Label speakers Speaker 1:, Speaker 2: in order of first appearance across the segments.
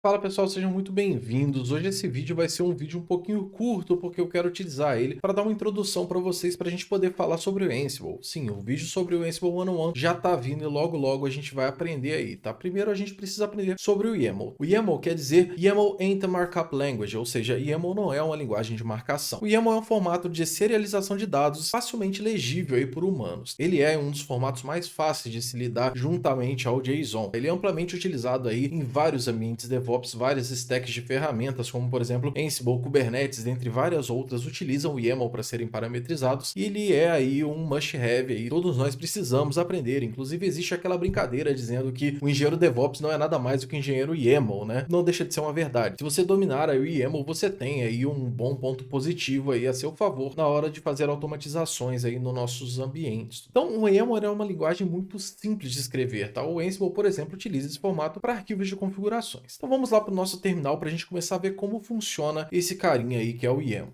Speaker 1: Fala pessoal, sejam muito bem-vindos. Hoje esse vídeo vai ser um vídeo um pouquinho curto, porque eu quero utilizar ele para dar uma introdução para vocês, para a gente poder falar sobre o Ansible. Sim, o vídeo sobre o Ansible 101 já tá vindo e logo logo a gente vai aprender aí, tá? Primeiro a gente precisa aprender sobre o YAML. O YAML quer dizer YAML Ain't a Markup Language, ou seja, YAML não é uma linguagem de marcação. O YAML é um formato de serialização de dados facilmente legível aí por humanos. Ele é um dos formatos mais fáceis de se lidar juntamente ao JSON. Ele é amplamente utilizado aí em vários ambientes DevOps, várias stacks de ferramentas, como por exemplo Ansible, Kubernetes, dentre várias outras, utilizam o YAML para serem parametrizados, e ele é aí um must-have aí, todos nós precisamos aprender. Inclusive existe aquela brincadeira dizendo que o engenheiro DevOps não é nada mais do que o engenheiro YAML, né? Não deixa de ser uma verdade. Se você dominar aí o YAML, você tem aí um bom ponto positivo aí a seu favor na hora de fazer automatizações aí nos nossos ambientes. Então o YAML é uma linguagem muito simples de escrever, tá? O Ansible, por exemplo, utiliza esse formato para arquivos de configurações. Então vamos lá para o nosso terminal para a gente começar a ver como funciona esse carinha aí que é o YAML.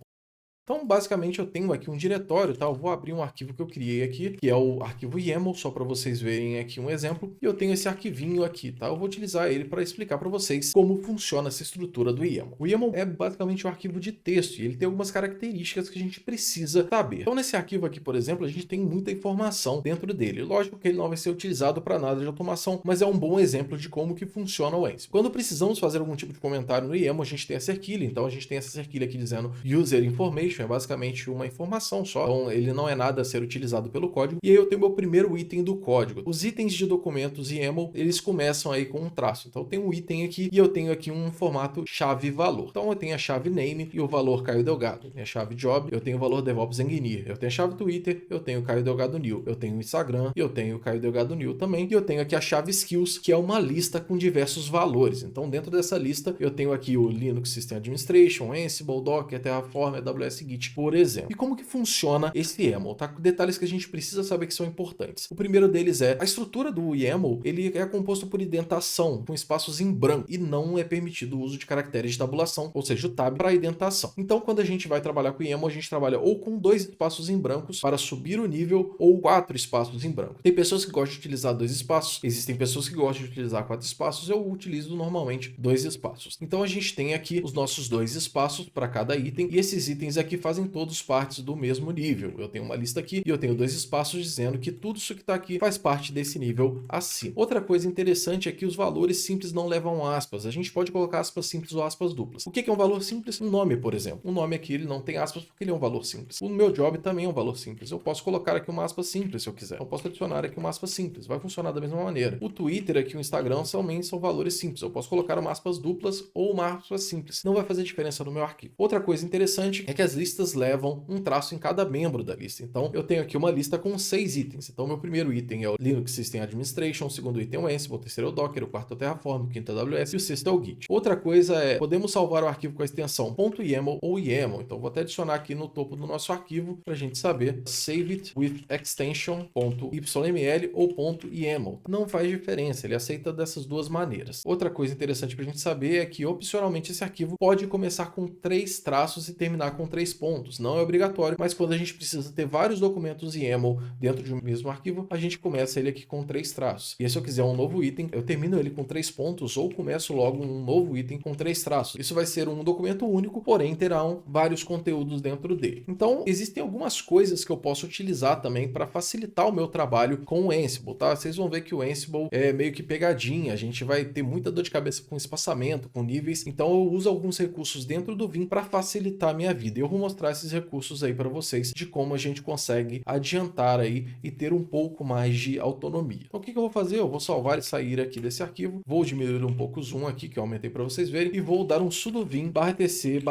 Speaker 1: Então, basicamente, eu tenho aqui um diretório, tá? Eu vou abrir um arquivo que eu criei aqui, que é o arquivo YAML, só para vocês verem aqui um exemplo. E eu tenho esse arquivinho aqui, tá? Eu vou utilizar ele para explicar para vocês como funciona essa estrutura do YAML. O YAML é basicamente um arquivo de texto e ele tem algumas características que a gente precisa saber. Então, nesse arquivo aqui, por exemplo, a gente tem muita informação dentro dele. Lógico que ele não vai ser utilizado para nada de automação, mas é um bom exemplo de como que funciona o Ansible. Quando precisamos fazer algum tipo de comentário no YAML, a gente tem a cerquilha. Então, a gente tem essa cerquilha aqui dizendo User Information, é basicamente uma informação só, então ele não é nada a ser utilizado pelo código. E aí eu tenho meu primeiro item do código. Os itens de documentos YAML, eles começam aí com um traço. Então eu tenho um item aqui e eu tenho aqui um formato chave-valor. Então eu tenho a chave name e o valor Caio Delgado. Eu tenho a chave job, eu tenho o valor DevOps Engineer. Eu tenho a chave Twitter, eu tenho Caio Delgado New. Eu tenho o Instagram e eu tenho o Caio Delgado New também. E eu tenho aqui a chave skills, que é uma lista com diversos valores. Então dentro dessa lista eu tenho aqui o Linux System Administration, Ansible, Docker, Terraform, AWS Git, por exemplo. E como que funciona esse YAML, tá? Detalhes que a gente precisa saber que são importantes. O primeiro deles é a estrutura do YAML, ele é composto por indentação, com espaços em branco, e não é permitido o uso de caracteres de tabulação, ou seja, o tab, para indentação. Então, quando a gente vai trabalhar com o YAML, a gente trabalha ou com 2 espaços em brancos para subir o nível, ou 4 espaços em branco. Tem pessoas que gostam de utilizar 2 espaços, existem pessoas que gostam de utilizar 4 espaços, eu utilizo normalmente 2 espaços. Então a gente tem aqui os nossos 2 espaços para cada item, e esses itens aqui fazem todos partes do mesmo nível. Eu tenho uma lista aqui e eu tenho 2 espaços dizendo que tudo isso que está aqui faz parte desse nível acima. Outra coisa interessante é que os valores simples não levam aspas. A gente pode colocar aspas simples ou aspas duplas. O que é um valor simples? Um nome, por exemplo. Um nome aqui ele não tem aspas porque ele é um valor simples. O meu job também é um valor simples. Eu posso colocar aqui uma aspa simples se eu quiser. Eu posso adicionar aqui uma aspa simples. Vai funcionar da mesma maneira. O Twitter aqui, o Instagram também são valores simples. Eu posso colocar uma aspas duplas ou uma aspa simples. Não vai fazer diferença no meu arquivo. Outra coisa interessante é que as listas levam um traço em cada membro da lista. Então, eu tenho aqui uma lista com 6 itens. Então, meu primeiro item é o Linux System Administration, o segundo item é o Ansible, o terceiro é o Docker, o quarto é o Terraform, o quinto é o AWS e o sexto é o Git. Outra coisa é, podemos salvar o arquivo com a extensão .yaml ou YAML. Então, vou até adicionar aqui no topo do nosso arquivo para a gente saber save it with extension .yml ou .yaml. Não faz diferença, ele aceita dessas duas maneiras. Outra coisa interessante para a gente saber é que, opcionalmente, esse arquivo pode começar com 3 traços e terminar com 3 pontos. Não é obrigatório, mas quando a gente precisa ter vários documentos YAML dentro de um mesmo arquivo, a gente começa ele aqui com 3 traços. E se eu quiser um novo item, eu termino ele com 3 pontos ou começo logo um novo item com 3 traços. Isso vai ser um documento único, porém terão vários conteúdos dentro dele. Então, existem algumas coisas que eu posso utilizar também para facilitar o meu trabalho com o Ansible, tá? Vocês vão ver que o Ansible é meio que pegadinha, a gente vai ter muita dor de cabeça com espaçamento, com níveis, então eu uso alguns recursos dentro do Vim para facilitar a minha vida. E eu vou mostrar esses recursos aí para vocês de como a gente consegue adiantar aí e ter um pouco mais de autonomia. Então o que eu vou fazer? Eu vou salvar e sair aqui desse arquivo, vou diminuir um pouco o zoom aqui que eu aumentei para vocês verem e vou dar um sudo vim /etc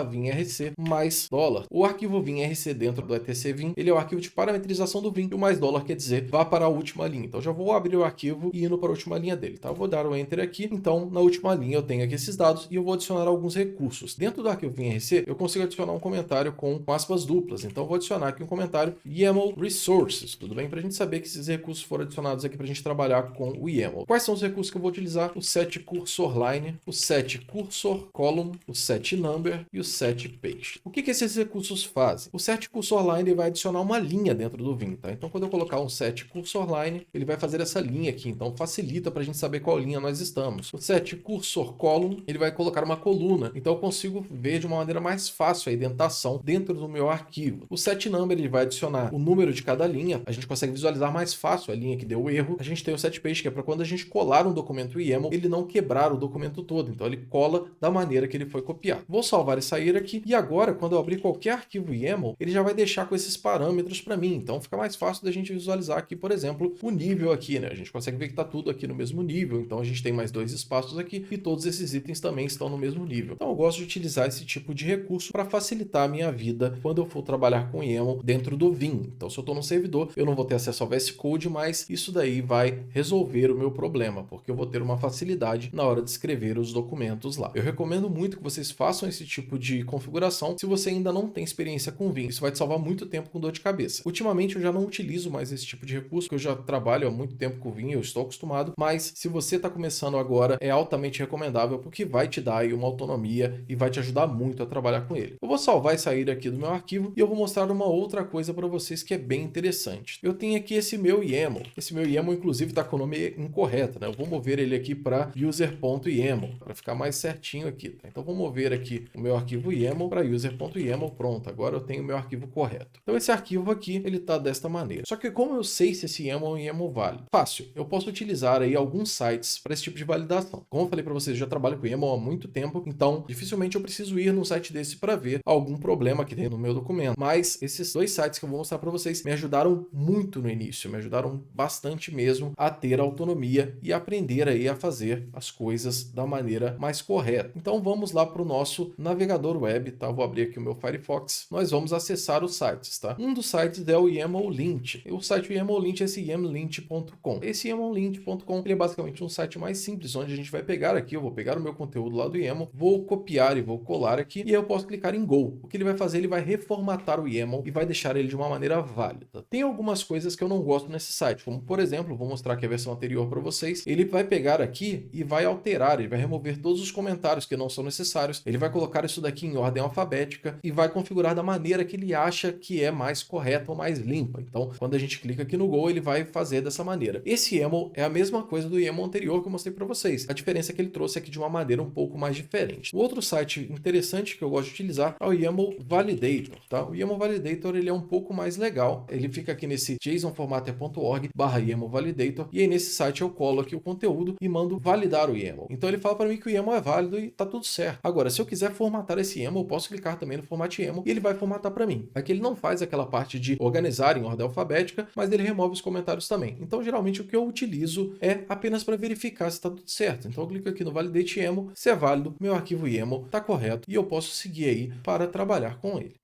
Speaker 1: /vim rc mais $. O arquivo vim rc dentro do etc vim, ele é o arquivo de parametrização do vim e o mais $, quer dizer, vá para a última linha. Então já vou abrir o arquivo e indo para a última linha dele, tá? Eu vou dar o enter aqui, então na última linha eu tenho aqui esses dados e eu vou adicionar alguns recursos. Dentro do arquivo vim rc eu consigo adicionar adicionar um comentário com aspas duplas. Então, eu vou adicionar aqui um comentário YAML Resources, tudo bem? Para a gente saber que esses recursos foram adicionados aqui para a gente trabalhar com o YAML. Quais são os recursos que eu vou utilizar? O set cursor line, o set cursor column, o set number e o set page. O que esses recursos fazem? O set cursor line vai adicionar uma linha dentro do Vim, tá? Então, quando eu colocar um set cursor line, ele vai fazer essa linha aqui. Então, facilita para a gente saber qual linha nós estamos. O set cursor column, ele vai colocar uma coluna. Então, eu consigo ver de uma maneira mais fácil a indentação dentro do meu arquivo. O set number, ele vai adicionar o número de cada linha. A gente consegue visualizar mais fácil a linha que deu erro. A gente tem o set page, que é para quando a gente colar um documento YAML, ele não quebrar o documento todo. Então, ele cola da maneira que ele foi copiado. Vou salvar e sair aqui. E agora, quando eu abrir qualquer arquivo YAML, ele já vai deixar com esses parâmetros para mim. Então, fica mais fácil da gente visualizar aqui, por exemplo, o nível aqui, né? A gente consegue ver que está tudo aqui no mesmo nível. Então, a gente tem mais 2 espaços aqui e todos esses itens também estão no mesmo nível. Então, eu gosto de utilizar esse tipo de recurso para facilitar a minha vida quando eu for trabalhar com YAML dentro do Vim. Então, se eu estou no servidor, eu não vou ter acesso ao VS Code, mas isso daí vai resolver o meu problema, porque eu vou ter uma facilidade na hora de escrever os documentos lá. Eu recomendo muito que vocês façam esse tipo de configuração se você ainda não tem experiência com Vim. Isso vai te salvar muito tempo com dor de cabeça. Ultimamente, eu já não utilizo mais esse tipo de recurso, porque eu já trabalho há muito tempo com Vim, eu estou acostumado, mas se você está começando agora, é altamente recomendável, porque vai te dar aí uma autonomia e vai te ajudar muito a trabalhar com ele. Eu vou salvar e sair aqui do meu arquivo e eu vou mostrar uma outra coisa para vocês que é bem interessante. Eu tenho aqui esse meu YAML. Esse meu YAML, inclusive, está com o nome incorreto, né? Eu vou mover ele aqui para user.yaml, para ficar mais certinho aqui, tá? Então, vou mover aqui o meu arquivo YAML para user.yaml. Pronto, agora eu tenho o meu arquivo correto. Então, esse arquivo aqui, ele está desta maneira. Só que como eu sei se esse YAML é um YAML válido? Fácil. Eu posso utilizar aí alguns sites para esse tipo de validação. Como eu falei para vocês, eu já trabalho com YAML há muito tempo, então dificilmente eu preciso ir num site desse para ver algum problema que tem no meu documento. Mas esses 2 sites que eu vou mostrar para vocês me ajudaram muito no início, me ajudaram bastante mesmo a ter autonomia e aprender aí a fazer as coisas da maneira mais correta. Então vamos lá para o nosso navegador web, tá? Eu vou abrir aqui o meu Firefox. Nós vamos acessar os sites, tá? Um dos sites é o YAMLlint. O site YAMLlint é esse yamlint.com. Esse yamlint.com, ele é basicamente um site mais simples, onde a gente vai pegar aqui, eu vou pegar o meu conteúdo lá do YAML, vou copiar e vou colar aqui, e aí eu posso clicar em Go. O que ele vai fazer? Ele vai reformatar o YAML e vai deixar ele de uma maneira válida. Tem algumas coisas que eu não gosto nesse site, como por exemplo, vou mostrar aqui a versão anterior para vocês, ele vai pegar aqui e vai alterar, ele vai remover todos os comentários que não são necessários, ele vai colocar isso daqui em ordem alfabética e vai configurar da maneira que ele acha que é mais correta ou mais limpa. Então, quando a gente clica aqui no Go, ele vai fazer dessa maneira. Esse YAML é a mesma coisa do YAML anterior que eu mostrei para vocês. A diferença é que ele trouxe aqui de uma maneira um pouco mais diferente. O outro site interessante que eu gosto de utilizar é o YAML Validator, tá? O YAML Validator, ele é um pouco mais legal. Ele fica aqui nesse jasonformatter.org/YAML Validator e aí nesse site eu colo aqui o conteúdo e mando validar o YAML. Então ele fala para mim que o YAML é válido e tá tudo certo. Agora, se eu quiser formatar esse YAML, eu posso clicar também no Format YAML e ele vai formatar para mim. Aqui ele não faz aquela parte de organizar em ordem alfabética, mas ele remove os comentários também. Então, geralmente, o que eu utilizo é apenas para verificar se está tudo certo. Então, eu clico aqui no Validate YAML, se é válido, meu arquivo YAML está correto e eu posso seguir aí para trabalhar com ele.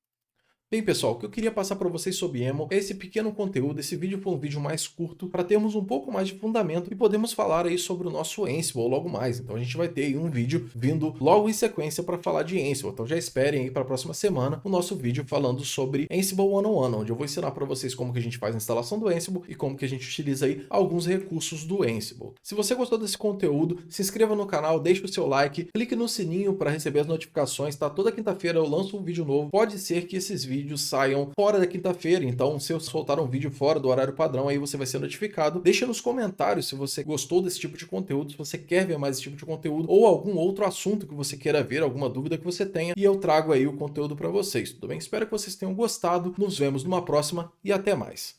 Speaker 1: Bem, pessoal, o que eu queria passar para vocês sobre YAML é esse pequeno conteúdo. Esse vídeo foi um vídeo mais curto para termos um pouco mais de fundamento e podemos falar aí sobre o nosso Ansible logo mais. Então a gente vai ter aí um vídeo vindo logo em sequência para falar de Ansible. Então já esperem aí para a próxima semana o nosso vídeo falando sobre Ansible 101, onde eu vou ensinar para vocês como que a gente faz a instalação do Ansible e como que a gente utiliza aí alguns recursos do Ansible. Se você gostou desse conteúdo, se inscreva no canal, deixe o seu like, clique no sininho para receber as notificações, tá? Toda quinta-feira eu lanço um vídeo novo. Pode ser que esses vídeos saiam fora da quinta-feira, então se eu soltar um vídeo fora do horário padrão, aí você vai ser notificado. Deixa nos comentários se você gostou desse tipo de conteúdo, se você quer ver mais esse tipo de conteúdo ou algum outro assunto que você queira ver, alguma dúvida que você tenha, e eu trago aí o conteúdo para vocês, tudo bem? Espero que vocês tenham gostado, nos vemos numa próxima e até mais.